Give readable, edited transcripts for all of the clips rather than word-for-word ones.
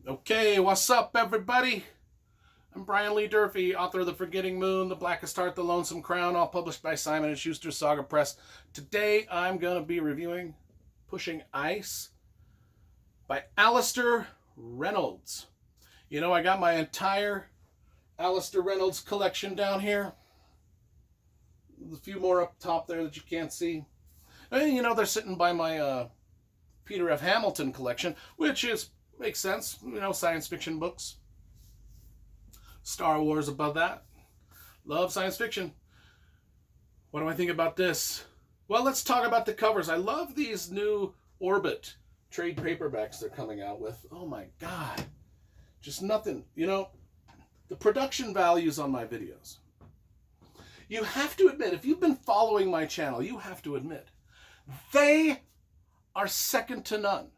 Okay, what's up, everybody? I'm Brian Lee Durfee, author of The Forgetting Moon, The Blackest Heart, The Lonesome Crown, all published by Simon & Schuster Saga Press. Today, I'm going to be reviewing Pushing Ice by Alastair Reynolds. You know, I got my entire Alastair Reynolds collection down here. A few more up top there that you can't see. And, you know, they're sitting by my Peter F. Hamilton collection, which makes sense, you know, science fiction books. Star Wars above that. Love science fiction. What do I think about this? Well, let's talk about the covers. I love these new Orbit trade paperbacks they're coming out with. Oh my God. Just nothing. You know, the production values on my videos. You have to admit, if you've been following my channel, you have to admit, they are second to none.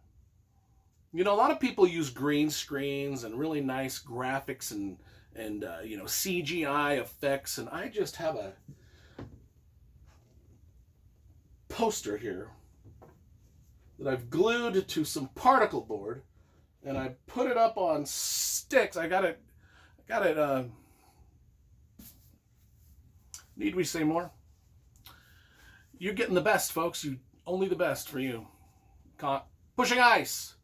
You know, a lot of people use green screens and really nice graphics and you know, CGI effects, and I just have a poster here that I've glued to some particle board, and I put it up on sticks. I got it. Need we say more? You're getting the best, folks. Only the best for you. Pushing Ice.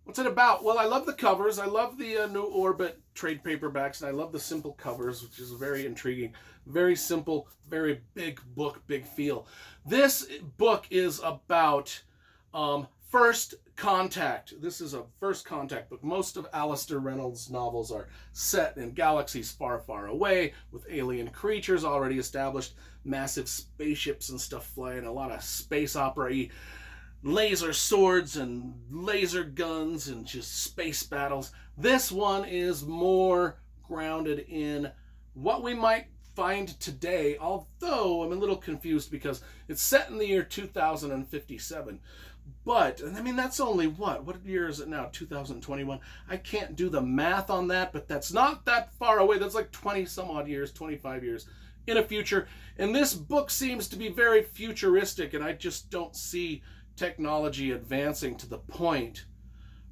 What's it about? Well, I love the covers. I love the new Orbit trade paperbacks, and I love the simple covers, which is very intriguing. Very simple, very big book, big feel. This book is about first contact. This is a first contact book. Most of Alastair Reynolds' novels are set in galaxies far, far away, with alien creatures already established, massive spaceships and stuff flying, a lot of space opera-y, laser swords and laser guns and just space battles. This one is more grounded in what we might find today, although I'm a little confused because it's set in the year 2057. But, I mean, that's only what year is it now? 2021. I can't do the math on that, but that's not that far away. That's like 20 some odd years, 25 years in a future. And this book seems to be very futuristic, and I just don't see technology advancing to the point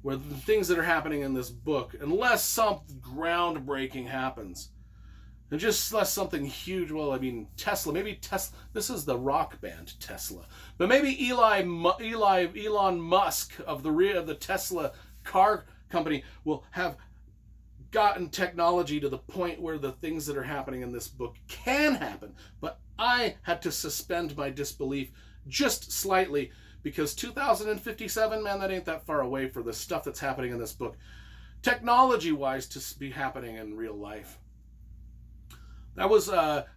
where the things that are happening in this book, unless something groundbreaking happens, and just unless something huge, well, I mean, Tesla, maybe Tesla, this is the rock band Tesla, but maybe Elon Musk of the Tesla car company will have gotten technology to the point where the things that are happening in this book can happen. But I had to suspend my disbelief just slightly, because 2057, man, that ain't that far away for the stuff that's happening in this book, technology-wise, to be happening in real life. That was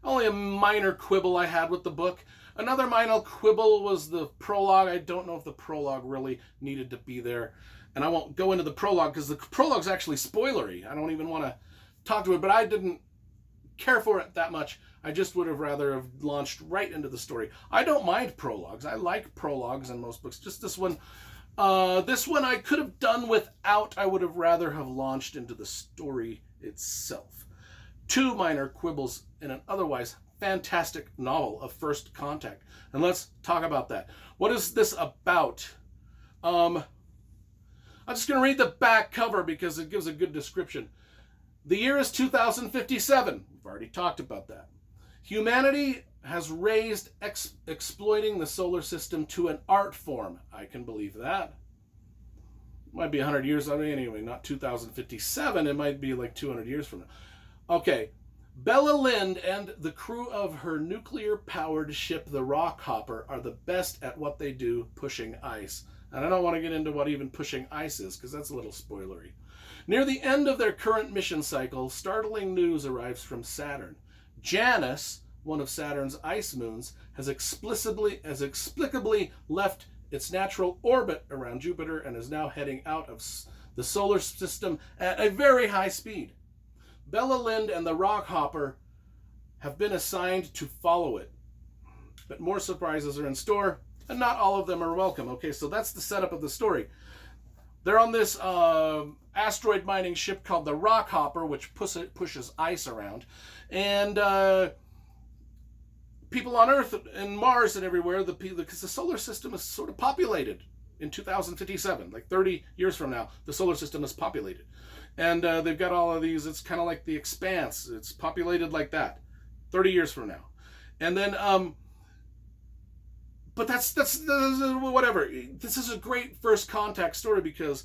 only a minor quibble I had with the book. Another minor quibble was the prologue. I don't know if the prologue really needed to be there. And I won't go into the prologue because the prologue's actually spoilery. I don't even want to talk to it, but I didn't care for it that much. I just would have rather have launched right into the story. I don't mind prologues. I like prologues in most books. Just this one I could have done without. I would have rather have launched into the story itself. Two minor quibbles in an otherwise fantastic novel of First Contact. And let's talk about that. What is this about? I'm just going to read the back cover because it gives a good description. The year is 2057. We've already talked about that. Humanity has raised exploiting the solar system to an art form. I can believe that. Might be 100 years, I mean, anyway, not 2057. It might be like 200 years from now. Okay. Bella Lind and the crew of her nuclear-powered ship, the Rockhopper, are the best at what they do, pushing ice. And I don't want to get into what even pushing ice is, because that's a little spoilery. Near the end of their current mission cycle, startling news arrives from Saturn. Janus, one of Saturn's ice moons, has inexplicably left its natural orbit around Jupiter and is now heading out of the solar system at a very high speed. Bella Lind and the Rockhopper have been assigned to follow it. But more surprises are in store, and not all of them are welcome. Okay, so that's the setup of the story. They're on this asteroid mining ship called the Rockhopper, which pushes ice around. And people on Earth and Mars and everywhere, because the solar system is sort of populated. in 2057, like 30 years from now, the solar system is populated. And they've got all of these, it's kind of like the Expanse. It's populated like that 30 years from now. And then, but that's whatever. This is a great first contact story because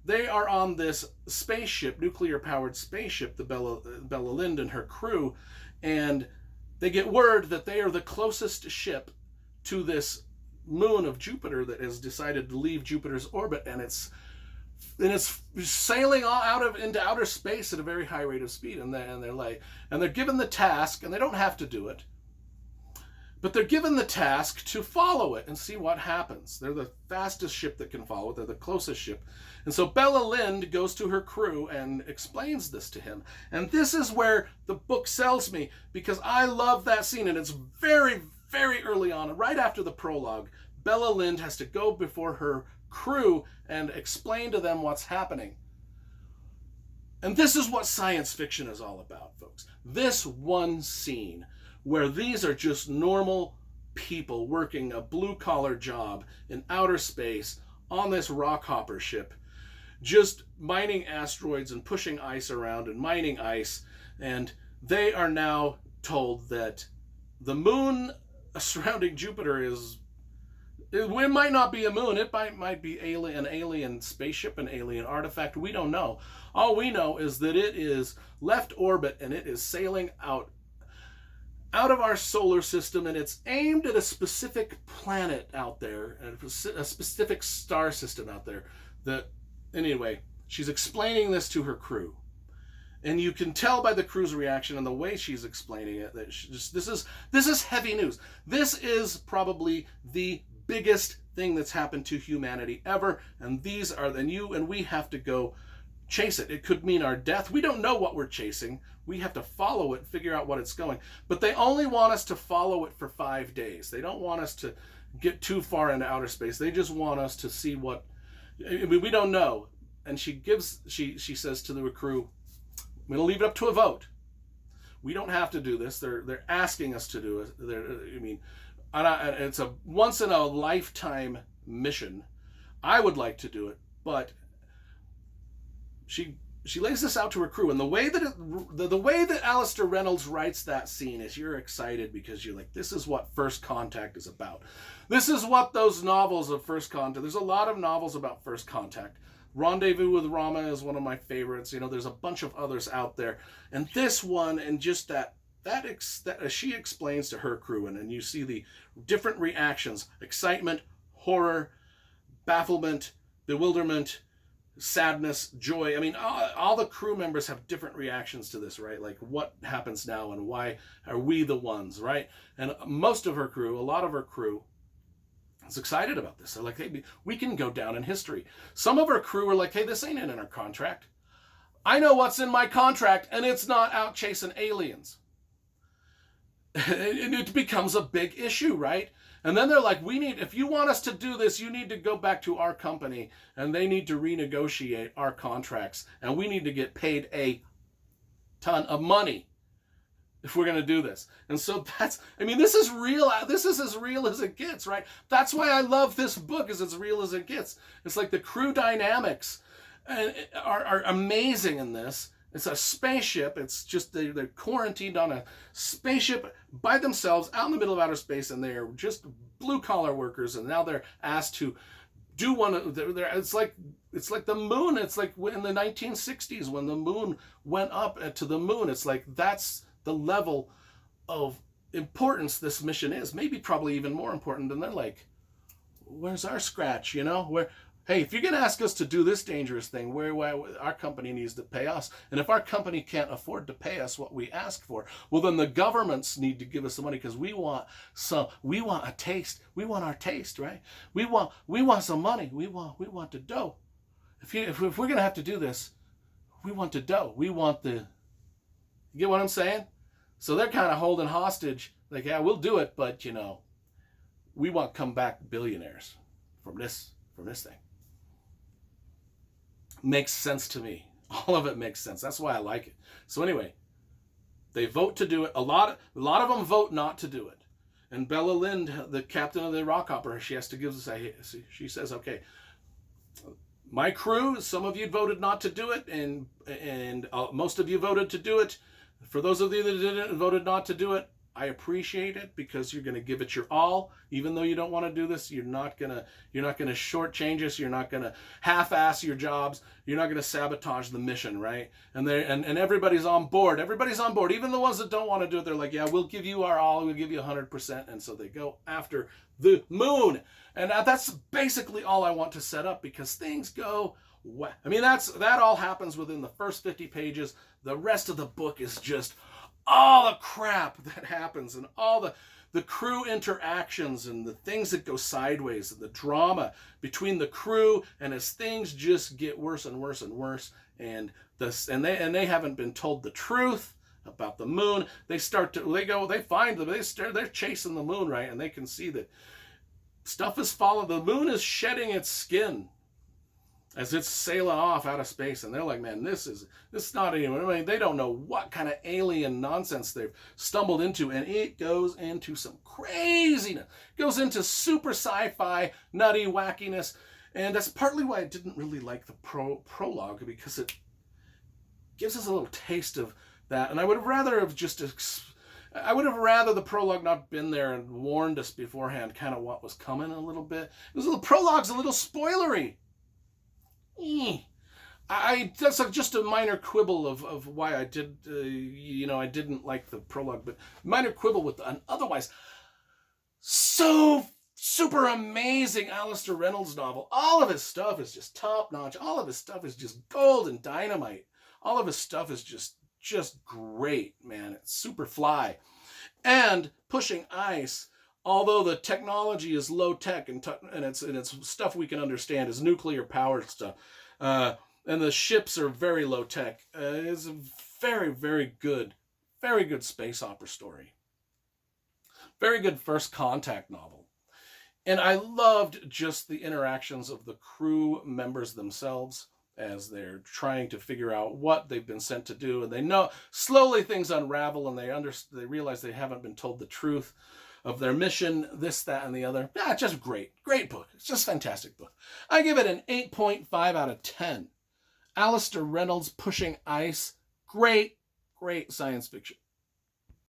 they are on this spaceship, nuclear-powered spaceship, the Bella Lind and her crew, and they get word that they are the closest ship to this moon of Jupiter that has decided to leave Jupiter's orbit, and it's sailing out into outer space at a very high rate of speed, and they're given the task, and they don't have to do it, but they're given the task to follow it and see what happens. They're the fastest ship that can follow it. They're the closest ship. And so Bella Lind goes to her crew and explains this to him. And this is where the book sells me, because I love that scene. And it's very, very early on. Right after the prologue, Bella Lind has to go before her crew and explain to them what's happening. And this is what science fiction is all about, folks. This one scene where these are just normal people working a blue-collar job in outer space on this rockhopper ship, just mining asteroids and pushing ice around and mining ice, and they are now told that the moon surrounding Jupiter it might not be a moon, it might be an alien spaceship, an alien artifact, we don't know. All we know is that it is left orbit and it is sailing out of our solar system, and it's aimed at a specific planet out there, a specific star system out there. Anyway, she's explaining this to her crew, and you can tell by the crew's reaction and the way she's explaining it that this is heavy news. This is probably the biggest thing that's happened to humanity ever, and we have to go chase it. It could mean our death. We don't know what we're chasing. We have to follow it, figure out what it's going. But they only want us to follow it for 5 days. They don't want us to get too far into outer space. They just want us to see what, we don't know. And she says to the crew, I'm going to leave it up to a vote. We don't have to do this. They're asking us to do it. It's a once in a lifetime mission. I would like to do it, but she lays this out to her crew, and the way that Alastair Reynolds writes that scene is you're excited because you're like, this is what First Contact is about. This is what those novels of First Contact. There's a lot of novels about First Contact. Rendezvous with Rama is one of my favorites. There's a bunch of others out there, and this one, and just that she explains to her crew, and you see the different reactions: excitement, horror, bafflement, bewilderment, sadness, joy. All the crew members have different reactions to this, right? Like, what happens now and why are we the ones, right? And a lot of her crew is excited about this. They're like, hey, we can go down in history. Some of her crew are like, hey, this ain't in our contract. I know what's in my contract, and it's not out chasing aliens. And it becomes a big issue, right? And then they're like, if you want us to do this, you need to go back to our company, and they need to renegotiate our contracts, and we need to get paid a ton of money if we're going to do this. And so this is real. This is as real as it gets, right? That's why I love this book, is as real as it gets. It's like the crew dynamics are amazing in this. It's a spaceship. It's just they're quarantined on a spaceship by themselves out in the middle of outer space, and they're just blue-collar workers. And now they're asked to do it's like the moon. It's like in the 1960s when the moon went up to the moon. It's like that's the level of importance this mission is. Maybe probably even more important. And they're like, where's our scratch? Hey, if you're going to ask us to do this dangerous thing, our company needs to pay us. And if our company can't afford to pay us what we ask for, well, then the governments need to give us the money, because we want a taste. We want our taste, right? We want some money. We want the dough. If we're going to have to do this, we want the dough. You get what I'm saying? So they're kind of holding hostage. Like, yeah, we'll do it, but we want come back billionaires from this thing. Makes sense to me. All of it makes sense. That's why I like it. So anyway, they vote to do it. A lot of them vote not to do it. And Bella Lind, the captain of the Rockhopper, she has to she says, okay, My crew, some of you voted not to do it, and most of you voted to do it. For those of you that didn't voted not to do it, I appreciate it, because you're going to give it your all, even though you don't want to do this. You're not gonna shortchange us. You're not gonna half-ass your jobs. You're not gonna sabotage the mission, right? And everybody's on board. Everybody's on board. Even the ones that don't want to do it, they're like, yeah, we'll give you our all. We'll give you 100%. And so they go after the moon. And that's basically all I want to set up, because things go. I mean, that all happens within the first 50 pages. The rest of the book is just all the crap that happens, and all the crew interactions, and the things that go sideways, and the drama between the crew, and as things just get worse and worse and worse, and they haven't been told the truth about the moon. They're chasing the moon, right? And they can see that stuff is falling. The moon is shedding its skin as it's sailing off out of space, and they're like, man, this is not even, I mean, they don't know what kind of alien nonsense they've stumbled into, and it goes into some craziness. It goes into super sci-fi, nutty wackiness, and that's partly why I didn't really like the prologue, because it gives us a little taste of that, and I would have rather the prologue not been there and warned us beforehand kind of what was coming a little bit. Prologue's a little spoilery. That's just a minor quibble of why I did, I didn't like the prologue, but minor quibble with an otherwise so super amazing Alastair Reynolds novel. All of his stuff is just top notch. All of his stuff is just gold and dynamite. All of his stuff is just great, man. It's super fly. And Pushing Ice, although the technology is low tech and it's stuff we can understand, is nuclear powered stuff, and the ships are very low tech, is a very, very good space opera story. Very good first contact novel. And I loved just the interactions of the crew members themselves as they're trying to figure out what they've been sent to do, and they know slowly things unravel, and they realize they haven't been told the truth of their mission, this, that, and the other. Yeah, just great book. It's just a fantastic book. I give it an 8.5 out of 10. Alastair Reynolds, Pushing Ice, great science fiction.